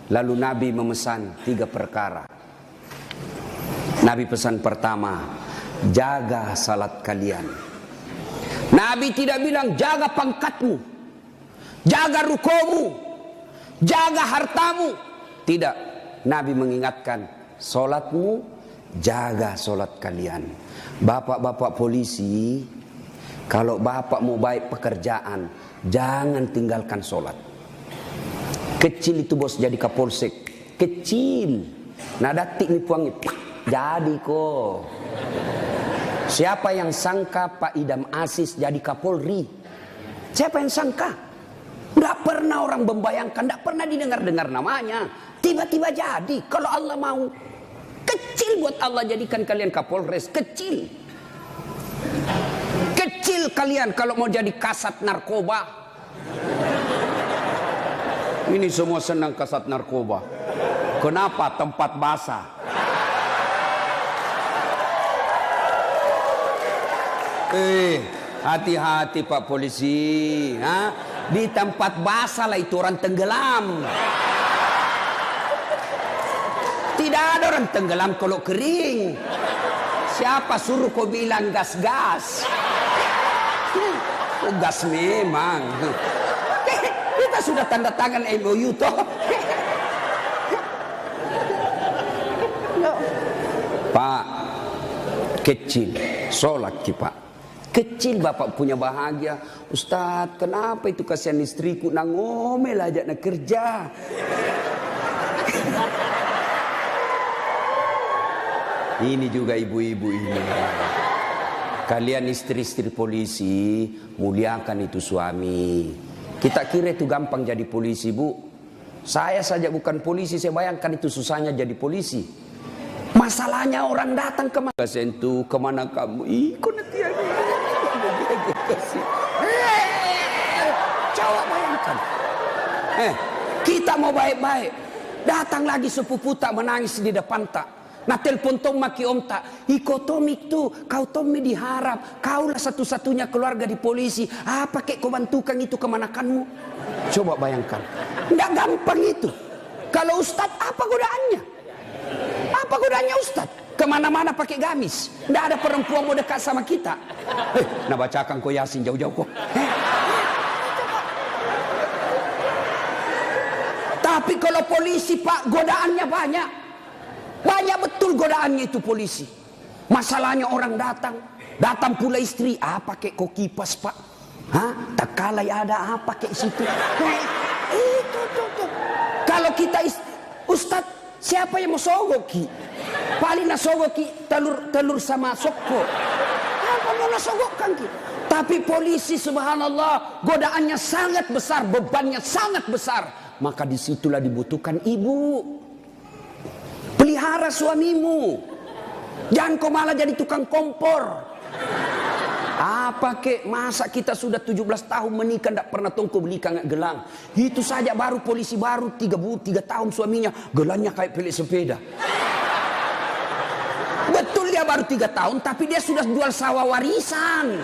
Lalu Nabi memesan 3 perkara. Nabi pesan pertama, jaga salat kalian. Nabi tidak bilang jaga pangkatmu, jaga rukomu, jaga hartamu. Tidak. Nabi mengingatkan, salatmu, jaga salat kalian. Bapak-bapak polisi, kalau bapak mau baik pekerjaan, jangan tinggalkan salat. Kecil itu bos jadi kapolsek, kecil. Nah datik nih puangnya, jadi kok. Siapa yang sangka Pak Idam Aziz jadi Kapolri? Siapa yang sangka? Tidak pernah orang membayangkan, tidak pernah didengar-dengar namanya. Tiba-tiba jadi, kalau Allah mau. Kecil buat Allah jadikan kalian Kapolres, kecil. Kecil kalian kalau mau jadi kasat narkoba. Ini semua senang kasat narkoba. Kenapa? Tempat basah. Hati-hati Pak Polisi. Di tempat basah lah itu orang tenggelam. Tidak ada orang tenggelam kalau kering. Siapa suruh kau bilang gas-gas? Gas memang. Kita sudah tanda tangan MOU toh. Pak, kecil, sholat Pak. Kecil bapak punya bahagia. Ustadz, kenapa itu kasihan istriku nak ngomel aja nak kerja. Ini juga ibu-ibu ini. Kalian istri-istri polisi, muliakan itu suami. Kita kira itu gampang jadi polisi, Bu. Saya saja bukan polisi, saya bayangkan itu susahnya jadi polisi. Masalahnya orang datang ke mana? Sentuh, kemana kamu? Kok nanti coba bayangkan. Kita mau baik-baik, datang lagi sepupu tak menangis di depan tak. Nah telepon tom maki om tak. Ikotomik tuh, kau Tommy diharap. Kaulah satu-satunya keluarga di polisi. Apa kek kau bantukan itu kemanakanmu? Coba bayangkan. Nggak gampang itu. Kalau Ustadz apa godaannya? Apa godaannya Ustadz? Kemana-mana pakai gamis. Nggak ada perempuan mau dekat sama kita. Nah bacakan kau Yasin jauh-jauh kok. Tapi kalau polisi Pak, godaannya banyak. Banyak betul godaannya itu polisi. Masalahnya orang datang pula istri. Pakai kok kipas Pak? Tak kalai ada apa kayak situ. Itu. Kalau kita Ustadz, siapa yang mau sogoki? Paling nasogoki telur sama soko. Apa mau nasogokkan ki? Tapi polisi subhanallah godaannya sangat besar, bebannya sangat besar. Maka disitulah dibutuhkan ibu. Pelihara suamimu. Jangan kau malah jadi tukang kompor. Apa kek, masa kita sudah 17 tahun menikah tidak pernah tongko beli kangat gelang. Itu saja baru polisi baru 3 tahun suaminya gelangnya kayak pelik sepeda. Betul dia baru 3 tahun tapi dia sudah jual sawah warisan.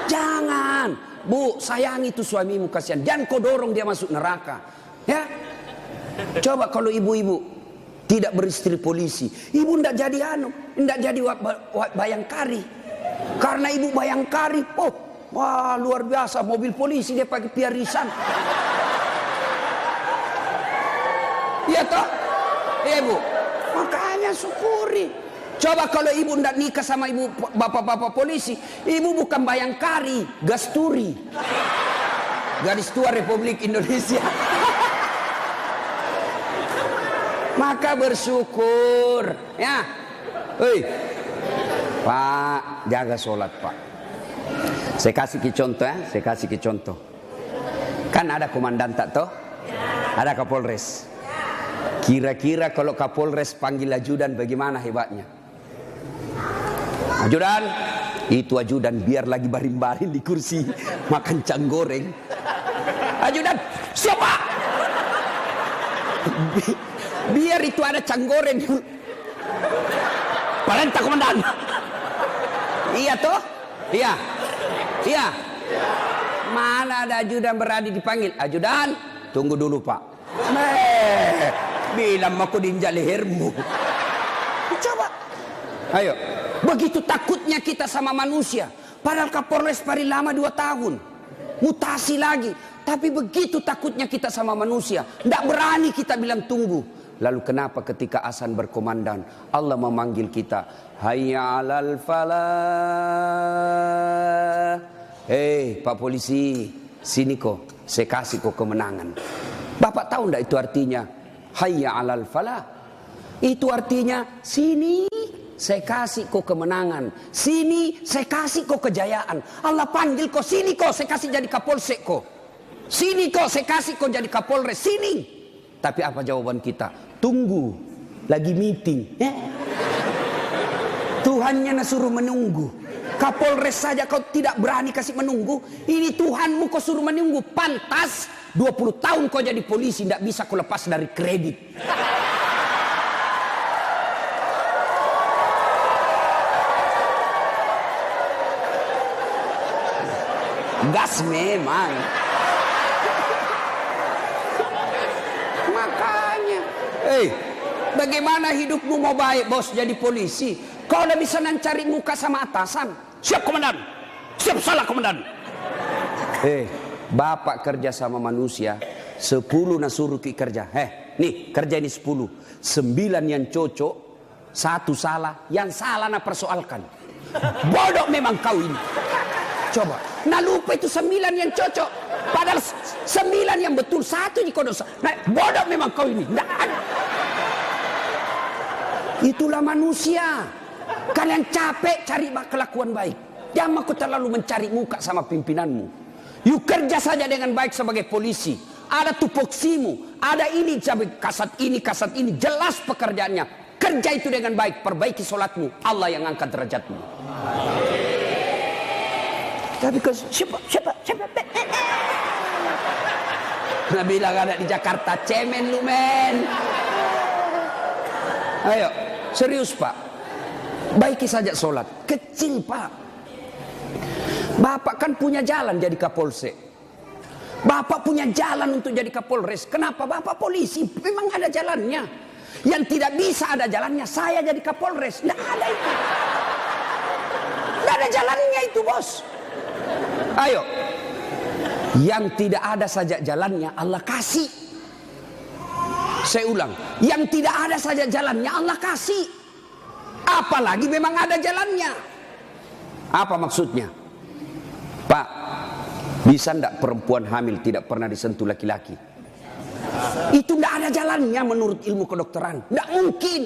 Jangan, Bu, sayangi itu suamimu kasihan. Jangan kau dorong dia masuk neraka. Ya. Coba kalau ibu-ibu tidak beristri polisi, ibu tidak jadi tidak jadi bayangkari. Karena ibu bayangkari, wah luar biasa mobil polisi dia pakai piarisan. Iya toh? Iya Bu. Makanya syukuri. Coba kalau ibu tidak nikah sama ibu bapak-bapak polisi, ibu bukan bayangkari, gasturi. Garis Tua Republik Indonesia. Maka bersyukur ya. Pak, jaga sholat Pak. Saya kasih contoh ya, saya kasih contoh. Kan ada komandan tak toh? Ada Kapolres. Kira-kira kalau Kapolres panggil ajudan bagaimana hebatnya? Ajudan, itu ajudan biar lagi baring-baring di kursi makan cang goreng. Ajudan, siapa? Biar itu ada cang goreng. Perintah komandan. Iya toh? Iya. Mana ada ajudan berani dipanggil? Ajudan, tunggu dulu Pak. Bilang aku diinjak lehermu. Coba. Ayo. Begitu takutnya kita sama manusia. Padahal Kapolres paling lama 2 tahun. Mutasi lagi. Tapi begitu takutnya kita sama manusia. Tidak berani kita bilang tunggu. Lalu kenapa ketika azan berkumandang Allah memanggil kita, hayya 'alal falah. Pak polisi, sini kok, saya kasih kok kemenangan. Bapak tahu enggak itu artinya? Hayya 'alal falah. Itu artinya sini saya kasih kok kemenangan. Sini saya kasih kok kejayaan. Allah panggil kok, sini kok saya kasih jadi kapolsek kok. Sini kok saya kasih kok jadi kapolres, sini. Tapi apa jawaban kita? Tunggu, lagi meeting. Tuhannya suruh menunggu. Kapolres saja kau tidak berani kasih menunggu. Ini Tuhanmu kau suruh menunggu. Pantas 20 tahun kau jadi polisi, tidak bisa kau lepas dari kredit. Gas memang. Makanya, bagaimana hidupmu mau baik bos jadi polisi? Kau udah bisa cari muka sama atasan. Siap komandan. Siap salah komandan. Bapak kerja sama manusia, 10 suruh ki kerja. Nih kerja ini 10, 9 yang cocok, 1 salah, yang salah persoalkan. Bodoh memang kau ini. Coba, lupa itu 9 yang cocok. Padahal 9 yang betul, 1 di dosa. Bodoh memang kau ini. Nggak ada. Itulah manusia. Kalian capek cari kelakuan baik. Jangan kau terlalu mencari muka sama pimpinanmu. Yuk kerja saja dengan baik sebagai polisi. Ada tupoksimu, ada ini, kasat ini. Jelas pekerjaannya. Kerja itu dengan baik, perbaiki sholatmu. Allah yang angkat derajatmu. Tapi siapa? Nah bilang ada di Jakarta, cemen lu men. Ayo, serius Pak. Baiki saja sholat. Kecil Pak. Bapak kan punya jalan jadi kapolsek. Bapak punya jalan untuk jadi kapolres. Kenapa? Bapak polisi, memang ada jalannya. Yang tidak bisa ada jalannya, saya jadi kapolres. Nggak ada itu. Nggak ada jalannya itu bos. Ayo, yang tidak ada saja jalannya Allah kasih. Saya ulang, yang tidak ada saja jalannya Allah kasih. Apalagi memang ada jalannya. Apa maksudnya? Pak, bisa enggak perempuan hamil tidak pernah disentuh laki-laki? Itu tidak ada jalannya menurut ilmu kedokteran. Tidak mungkin.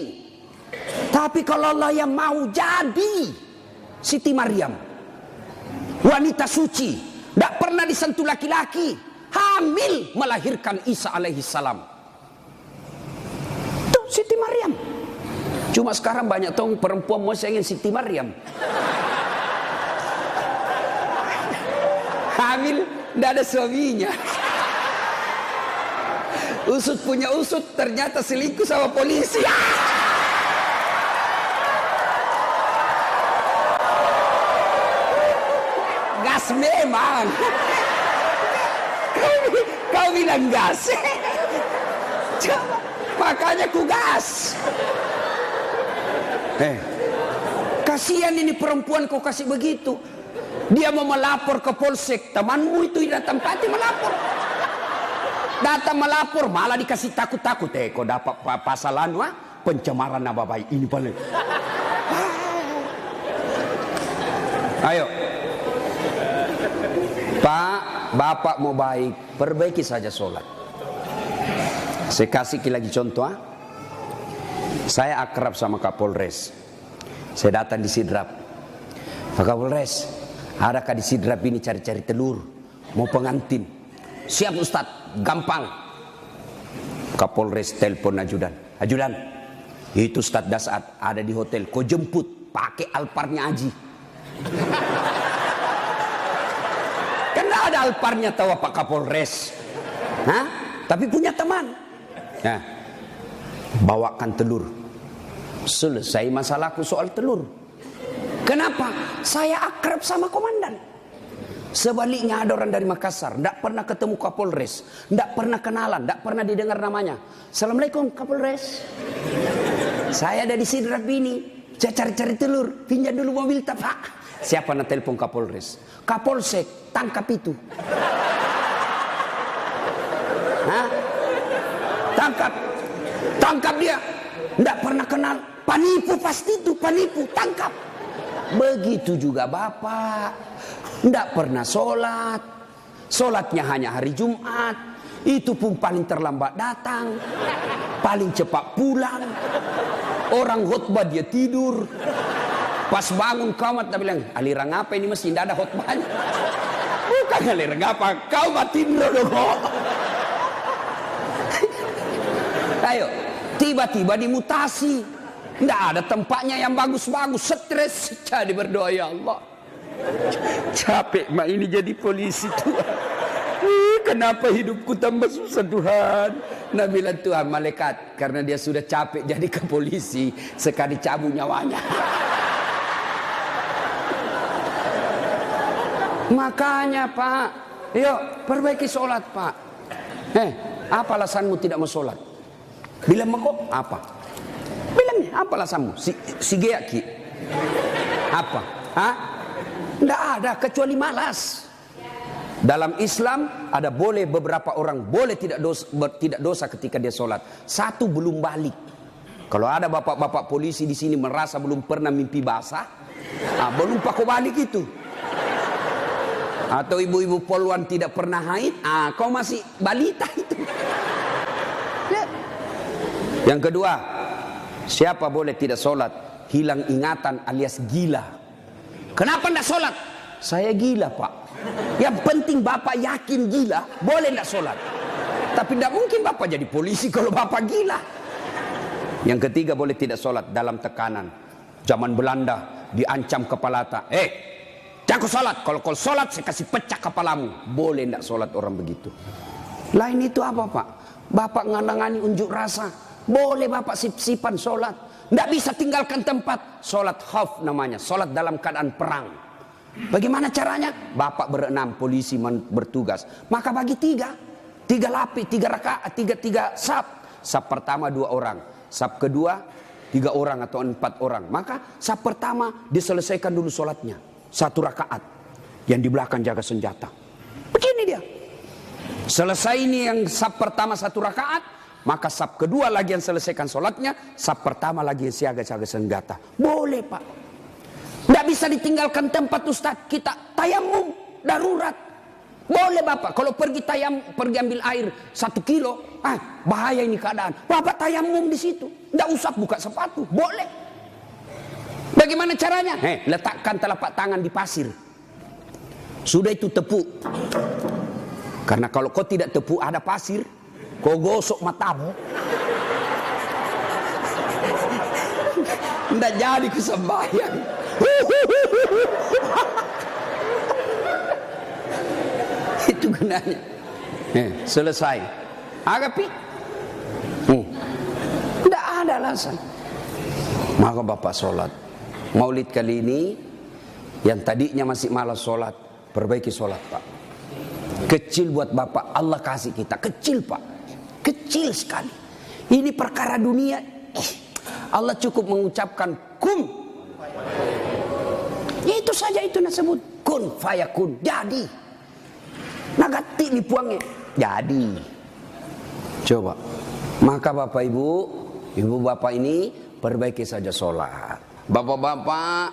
Tapi kalau Allah yang mau jadi Siti Maryam, wanita suci, tidak pernah disentuh laki-laki, hamil melahirkan Isa alaihissalam. Tuh Siti Maryam. Cuma sekarang banyak tahu perempuan mau ingin Siti Maryam. Hamil, tidak ada suaminya. Usut punya usut, ternyata selingkuh sama polisi. Gas memang. Kau bilang gas. Makanya ku gas. Kasihan ini perempuan kau kasih begitu. Dia mau melapor ke polsek. Temanmu itu datang pati melapor. Datang melapor malah dikasih takut-takut. Kau dapat pasalan pencemaran nama baik ini paling. Ayo. Pak, Bapak mau baik, perbaiki saja sholat. Saya kasih lagi contoh. Saya akrab sama Kapolres. Saya datang di Sidrap. Pak Kapolres, adakah di Sidrap ini cari-cari telur? Mau pengantin? Siap Ustadz, gampang. Kapolres telepon ajudan. Ajudan, itu Ustadz Dasat ada di hotel. Kau jemput, pakai Alparnya Aji. Karena ada Alparnya tahu Pak Kapolres. Tapi punya teman. Nah, bawakan telur. Selesai masalahku soal telur. Kenapa? Saya akrab sama komandan. Sebaliknya ada orang dari Makassar, tidak pernah ketemu Kapolres, tidak pernah kenalan, tidak pernah didengar namanya. Assalamualaikum Kapolres. Saya ada di Sidrap ini, saya cari-cari telur, pinjam dulu mobil tak Pak. Siapa nak telepon Kapolres? Kapolsek, tangkap itu. Hah? Tangkap dia. Tidak pernah kenal, penipu pasti itu, penipu, tangkap. Begitu juga Bapak, tidak pernah sholat, sholatnya hanya hari Jumat, itu pun paling terlambat datang, paling cepat pulang. Orang khutbah dia tidur, pas bangun kamat dia bilang, aliran apa ini masih tidak ada khutbahnya. Bukan aliran apa, kau mati dulu. Ayo, tiba-tiba dimutasi, tidak ada tempatnya yang bagus-bagus, stres. Jadi berdoa, ya Allah, capek mak ini jadi polisi Tuhan. Kenapa hidupku tambah susah Tuhan? Nah bilang Tuhan, malaikat, karena dia sudah capek jadi ke polisi, sekali cabut nyawanya. Makanya Pak, yuk perbaiki sholat Pak. Apa alasanmu tidak mau sholat? Bilang kok apa? Bilangnya apa alasanmu? Si geaki. Apa? Hah? Tidak ada kecuali malas. Dalam Islam ada boleh beberapa orang boleh tidak dosa ketika dia sholat. Satu, belum balik. Kalau ada bapak-bapak polisi di sini merasa belum pernah mimpi basah, belum pakai balik itu. Atau ibu-ibu poluan tidak pernah haid, kau masih balita itu. Yang kedua, siapa boleh tidak sholat? Hilang ingatan alias gila. Kenapa tidak sholat? Saya gila Pak. Yang penting Bapak yakin gila, boleh tidak sholat. Tapi tidak mungkin Bapak jadi polisi kalau Bapak gila. Yang ketiga, boleh tidak sholat dalam tekanan. Zaman Belanda diancam kepala tak. Jangan kau sholat. Kalau kau sholat saya kasih pecah kepalamu. Boleh tidak sholat orang begitu. Lain itu apa Pak? Bapak nganangani unjuk rasa. Boleh Bapak sip-sipan sholat. Tidak bisa tinggalkan tempat. Sholat khauf namanya. Sholat dalam keadaan perang. Bagaimana caranya? Bapak berenam, polisi bertugas. Maka bagi tiga lapis, 3 rakaat, 3 saf. Saf pertama 2 orang. Saf kedua 3 orang atau 4 orang. Maka saf pertama diselesaikan dulu sholatnya. 1 rakaat. Yang di belakang jaga senjata. Begini dia. Selesai ini yang saf pertama 1 rakaat. Maka saf kedua lagi yang selesaikan sholatnya. Saf pertama lagi yang jaga senjata. Boleh Pak. Tidak bisa ditinggalkan tempat Ustaz. Kita tayamum darurat. Boleh Bapak. Kalau pergi ambil air 1 kilo. Bahaya ini keadaan. Bapak tayamum di situ. Tidak usah buka sepatu. Boleh. Bagaimana caranya? Letakkan telapak tangan di pasir. Sudah itu tepuk. Karena kalau kau tidak tepuk ada pasir, kau gosok matamu. Tidak jadi kesembahyang. Itu gunanya. Selesai. Agapi. Tidak ada alasan. Maka Bapak sholat. Maulid kali ini, yang tadinya masih malas sholat, perbaiki sholat Pak. Kecil buat Bapak, Allah kasih kita. Kecil Pak. Kecil sekali. Ini perkara dunia. Allah cukup mengucapkan kun. Itu saja itu disebut kun fayakun. Jadi. Nagati dipuangnya. Jadi. Coba. Maka Bapak Ibu Bapak ini perbaiki saja sholat. Bapak-bapak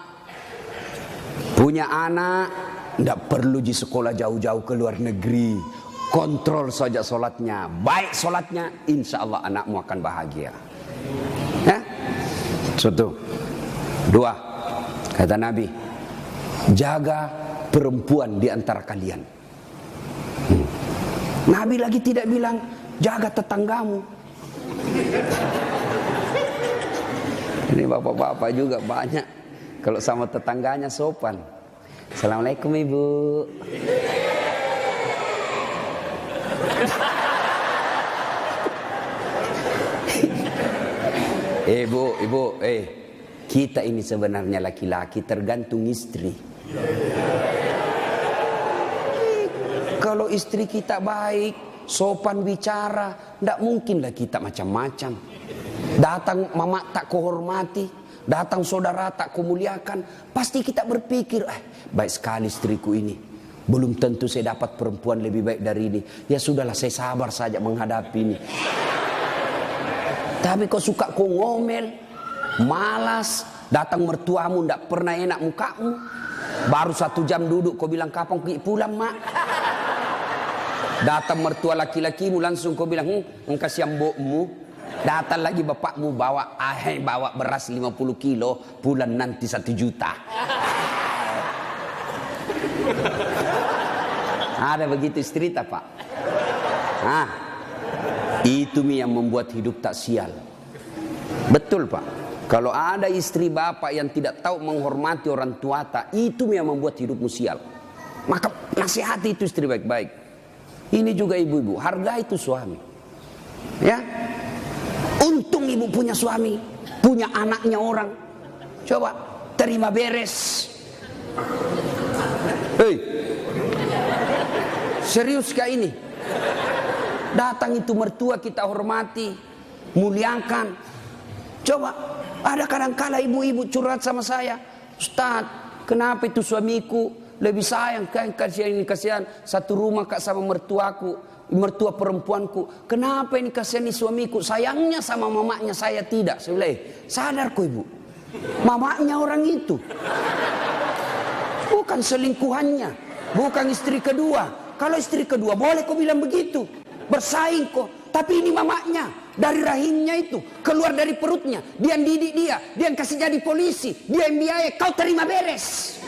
punya anak, tidak perlu di sekolah jauh-jauh ke luar negeri. Kontrol saja sholatnya. Baik sholatnya, insya Allah anakmu akan bahagia. Ya? 1. 2. Kata Nabi, jaga perempuan di antara kalian. Nabi lagi tidak bilang jaga tetanggamu. Ini bapak-bapak juga banyak. Kalau sama tetangganya sopan. Assalamualaikum Ibu. Ibu, kita ini sebenarnya laki-laki tergantung istri. Kalau istri kita baik, sopan bicara, tidak mungkinlah kita macam-macam. Datang mama tak kuhormati, datang saudara tak kumuliakan, pasti kita berpikir, baik sekali istriku ini. Belum tentu saya dapat perempuan lebih baik dari ini. Ya sudahlah, saya sabar saja menghadapi ini. Tapi kau suka kau ngomel, malas, datang mertuamu tidak pernah enak mukamu. Baru 1 jam duduk kau bilang kapan pulang mak. Datang mertua laki-lakimu langsung kau bilang kasih mbokmu. Datang lagi bapakmu bawa beras 50 kilo, bulan nanti 1 juta. Ada begitu istri tak pak? Itu yang membuat hidup tak sial. Betul pak. Kalau ada istri bapak yang tidak tahu menghormati orang tua tak, itu yang membuat hidupmu sial. Maka nasihati itu istri baik-baik. Ini juga ibu-ibu, hargai itu suami. Ya. Untung ibu punya suami, punya anaknya orang. Coba terima beres. Hei, serius kah ini? Datang itu mertua kita hormati, muliakan. Coba, ada kadang-kala ibu-ibu curhat sama saya, Ustaz, kenapa itu suamiku lebih sayang kan kasihan satu rumah kak sama mertuaku. Mertua perempuanku, kenapa ini kasihani suamiku, sayangnya sama mamanya saya tidak. Saya bilang, sadar kok ibu, mamanya orang itu, bukan selingkuhannya, bukan istri kedua. Kalau istri kedua boleh kau bilang begitu, bersaing kok. Tapi ini mamanya, dari rahimnya itu, keluar dari perutnya, dia yang didik dia yang kasih jadi polisi, dia yang biaya, kau terima beres.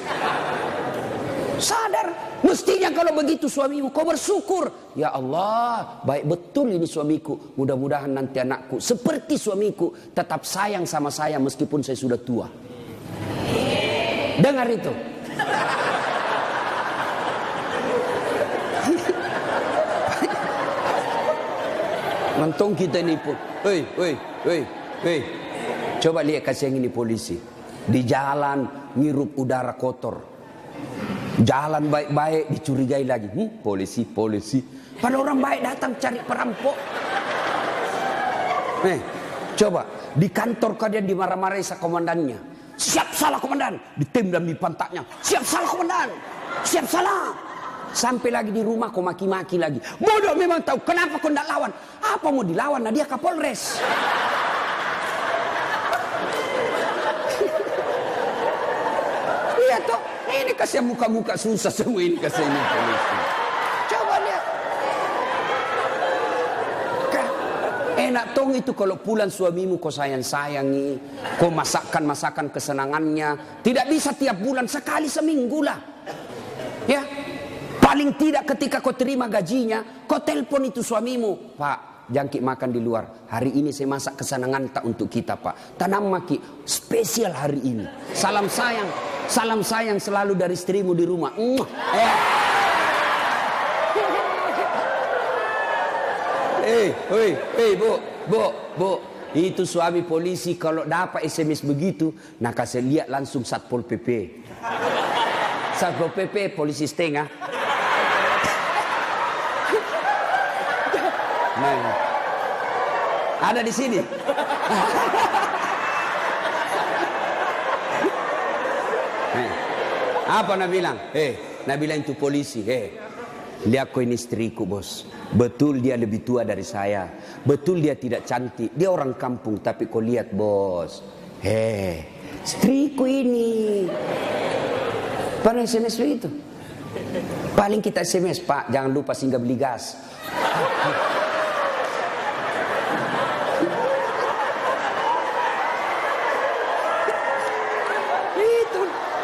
Sadar, mestinya kalau begitu suamimu kau bersyukur. Ya Allah, baik betul ini suamiku. Mudah-mudahan nanti anakku seperti suamiku, tetap sayang sama saya meskipun saya sudah tua. Dengar itu. Mentong kita ini pun. Hei. Coba lihat kasih yang ini polisi. Di jalan ngirup udara kotor. Jalan baik-baik dicurigai lagi. Polisi. Pada orang baik datang cari perampok. Coba di kantor kalian dimarah-marahi sa komandannya. Siap salah komandan, ditembak di pantatnya. Siap salah komandan, siap salah. Sampai lagi di rumah kau maki-maki lagi. Bodoh memang tahu kenapa kau tidak lawan. Apa mau dilawan? Nah dia Kapolres. Iya toh. Ini kasih muka-muka susah semua ini kasih ini polisi. Coba lihat. Enak tong itu kalau pulang suamimu kau sayang-sayangi, kau masakan kesenangannya. Tidak bisa tiap bulan, sekali seminggu lah. Ya. Paling tidak ketika kau terima gajinya, kau telepon itu suamimu, Pak, jangkit makan di luar. Hari ini saya masak kesenangan tak untuk kita, Pak. Tanam maki spesial hari ini. Salam sayang selalu dari istrimu di rumah. Bu, itu suami polisi kalau dapat SMS begitu, nah kasih lihat langsung Satpol PP. Satpol PP polisi setengah. Nah, ada di sini. Apa nak bilang? Nak bilang itu polisi. Lihat kau ini istriku bos. Betul dia lebih tua dari saya. Betul dia tidak cantik. Dia orang kampung. Tapi kau lihat bos. Istriku ini. Pernah SMS itu? Paling kita SMS, Pak, jangan lupa singgah beli gas.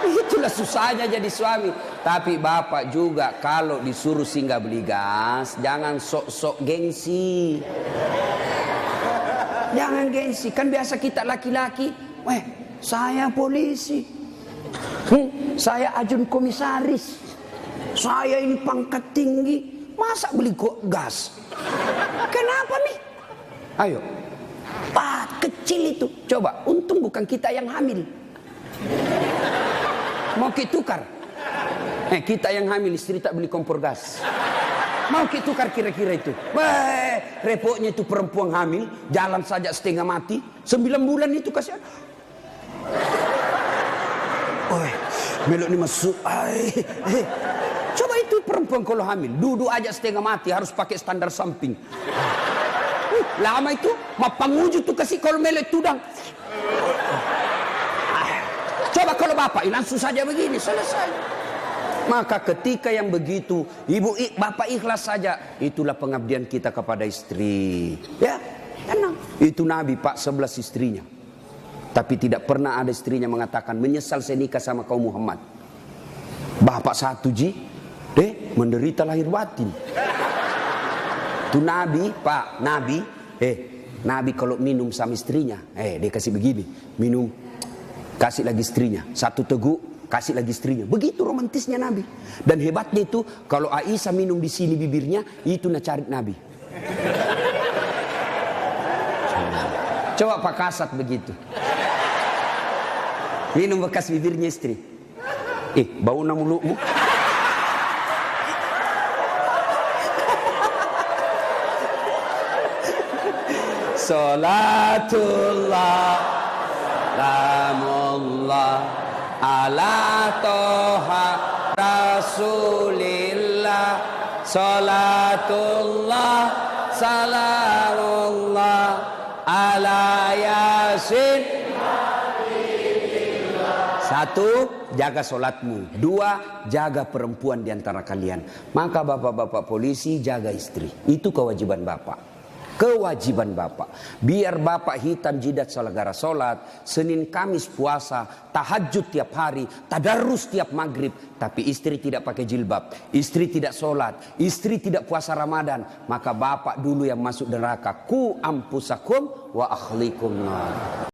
Itulah susahnya jadi suami. Tapi bapak juga kalau disuruh singgah beli gas, jangan sok-sok gengsi. Jangan gengsi. Kan biasa kita laki-laki, saya polisi, saya ajun komisaris, saya ini pangkat tinggi, masa beli gas? Kenapa nih? Ayo, Pak, kecil itu. Coba, untung bukan kita yang hamil. Mau kita tukar? Kita yang hamil, istri tak beli kompor gas. Mau kita tukar kira-kira itu. Repotnya itu perempuan hamil, jalan saja setengah mati, 9 bulan itu kasihan. Melok ini masuk. Coba itu perempuan kalau hamil, duduk aja setengah mati, harus pakai standar samping. Lama itu, mapanguju tuh kasih kalau melek tudang. Coba kalau bapak, langsung saja begini, selesai. Maka ketika yang begitu, bapak ikhlas saja, itulah pengabdian kita kepada istri. Ya, tenang. Itu Nabi Pak 11 istrinya. Tapi tidak pernah ada istrinya mengatakan menyesal saya nikah sama kaum Muhammad. Bapak satu menderita lahir batin. Itu Nabi Pak, Nabi kalau minum sama istrinya, dia kasih begini, minum, kasih lagi istrinya, satu teguk, kasih lagi istrinya. Begitu romantisnya Nabi. Dan hebatnya itu, kalau Aisyah minum di sini bibirnya, itu cari Nabi. Coba Pak Kasat begitu. Minum bekas bibirnya istri. Bau mulutmu. Salatullah Salamullah ala toha Rasulillah. Salatullah Salamullah ala Yasin. Satu, jaga sholatmu. Dua, jaga perempuan di antara kalian. Maka bapak-bapak polisi jaga istri. Itu kewajiban bapak. Kewajiban bapak. Biar bapak hitam jidat gara sholat, Senin Kamis puasa, tahajud tiap hari, tadarus tiap maghrib. Tapi istri tidak pakai jilbab, istri tidak sholat, istri tidak puasa Ramadan. Maka bapak dulu yang masuk neraka. Ku ampusakum wa akhlikum nar.